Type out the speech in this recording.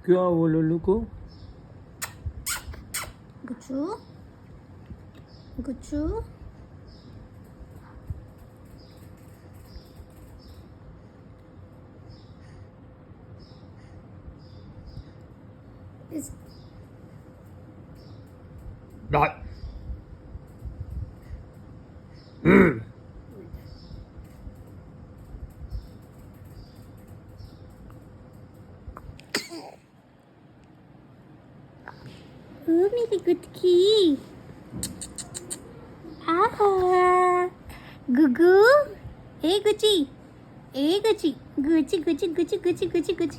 क्या वो लोलू को? गुच्चू गुच्चू इस Right. Oh, मेरी गुटकी गुगू ए गुची गुची गुची गुची गुची गुची गुची